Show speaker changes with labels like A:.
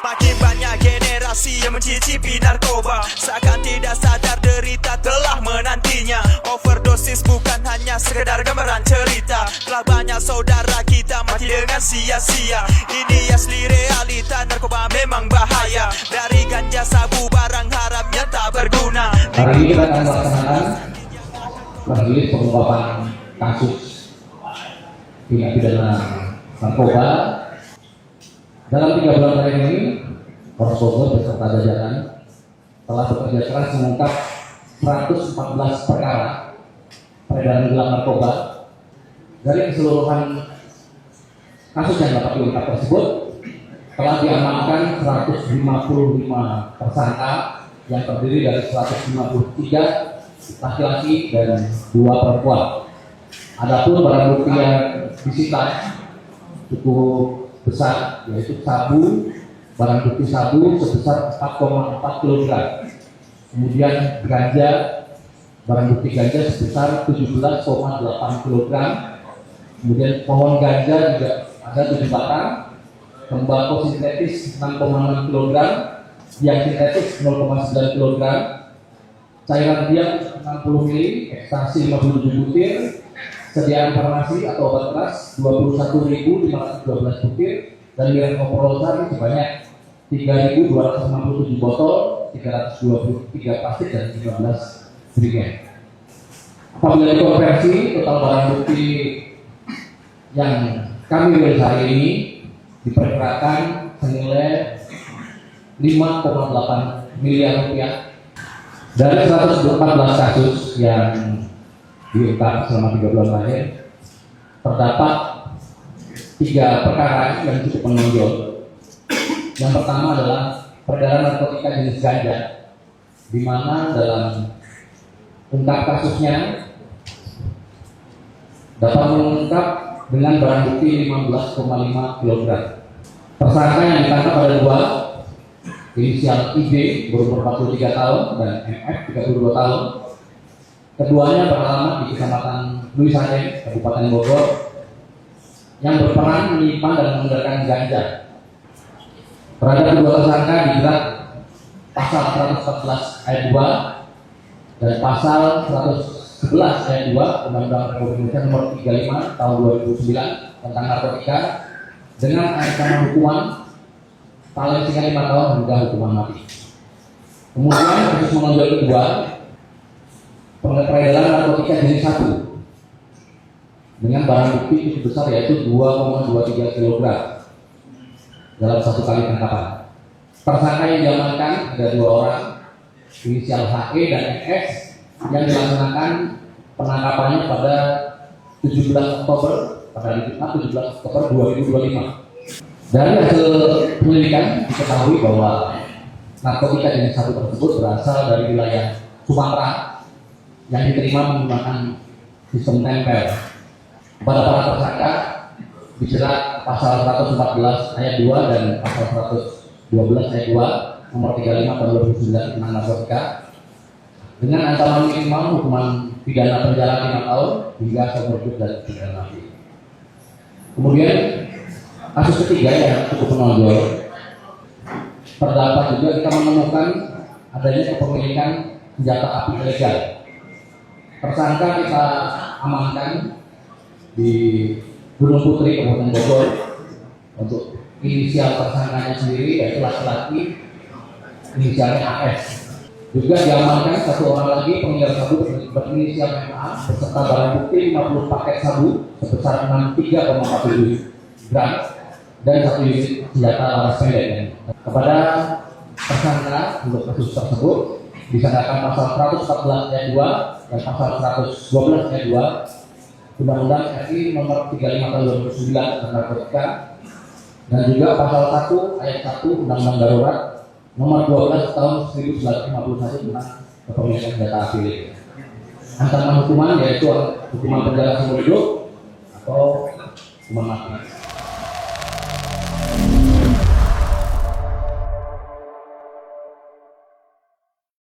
A: Makin banyak generasi yang mencicipi narkoba, seakan tidak sadar derita telah menantinya. Overdosis bukan hanya sekedar gambaran cerita, telah banyak saudara kita mati dengan sia-sia. Ini asli realita, narkoba memang bahaya. Dari ganja, sabu, barang haram yang tak berguna.
B: Hari ini kita akan melaksanakan majelis pengungkapan kasus tindak pidana narkoba. Dalam 3 bulan terakhir ini, Polres Bogor beserta jajaran telah bekerja keras mengungkap 114 perkara peredaran gelap narkoba. Dari keseluruhan kasus yang dapat diungkap tersebut, telah diamankan 155 tersangka yang terdiri dari 153 laki-laki dan 2 perempuan. Adapun barang bukti yang disita cukup besar, yaitu sabu, barang bukti sabu sebesar 4,4 kg. Kemudian ganja, barang bukti ganja sebesar 17,8 kg. Kemudian pohon ganja juga ada 7 batang, tembakau sintetis 6,6 kg, yang sintetis 0,9 kg, cairan diam 60 ml, ekstasi 57 butir, sediaan farmasi atau obat keras 21.512 butir, dan miras oplosan sebanyak 3.257 botol, 323 plastik dan 13 jerigen. Apabila dikonversi, total barang bukti yang kami rilis hari ini diperkirakan senilai 5,8 miliar rupiah. Dari 114 kasus yang diungkap selama 3 bulan terakhir, terdapat 3 perkara yang cukup menonjol. Yang pertama adalah peredaran narkotika jenis ganja, di mana dalam ungkap kasusnya dapat mengungkap dengan barang bukti 15,5 kg. Tersangka yang ditangkap ada 2, inisial IB berumur 43 tahun dan MF 32 tahun. Keduanya beralamat di Kecamatan Luisaden, Kabupaten Bogor, yang berperan menyimpan dan mengedarkan ganja. Terhadap kedua tersangka dijerat pasal 114 ayat 2 dan pasal 111 ayat 2 Undang-Undang Republik Indonesia Nomor 35 Tahun 2009 tentang narkotika dengan ancaman hukuman paling singkat 5 tahun hingga hukuman mati. Kemudian kasus menonjol kedua, peredaran narkotika jenis sabu dengan barang bukti cukup besar, yaitu 2,23 kg dalam 1 kali tangkapan. Tersangka yang diamankan ada 2 orang, inisial HE dan NS, yang dilaksanakan penangkapannya pada 17 Oktober 2025. Dari hasil penyelidikan diketahui bahwa narkotika jenis sabu tersebut berasal dari wilayah Sumatera yang diterima menggunakan sistem tempel. Kepada para tersangka dijerat pasal 114 ayat 2 dan pasal 112 ayat 2 nomor 35 tahun 2009 tentang narkotika dengan ancaman minimal hukuman pidana penjara 5 tahun hingga seumur hidup dan pidana mati. Kemudian kasus ketiga yang cukup menonjol, terdapat juga kita menemukan adanya kepemilikan senjata api ilegal. Tersangka kita amankan di Gunung Putri, Kabupaten Bogor. Untuk inisial tersangkanya sendiri yaitu laki-laki, inisialnya AS. Juga diamankan 1 orang lagi pengedar sabu berinisial MA beserta barang bukti 50 paket sabu sebesar 63,47 gram dan 1 unit senjata laras pendek. Kepada tersangka untuk kasus tersebut disangkakan pasal 114 ayat 2 dan pasal 112 ayat 2 Undang-Undang RI Nomor 35 Tahun 2009 tentang narkotika, dan juga pasal 1 ayat 1 Undang-Undang Darurat Nomor 12 Tahun 1951 tentang kepemilikan senjata api ilegal. Ancaman hukuman yaitu hukuman penjara seumur hidup atau hukuman mati.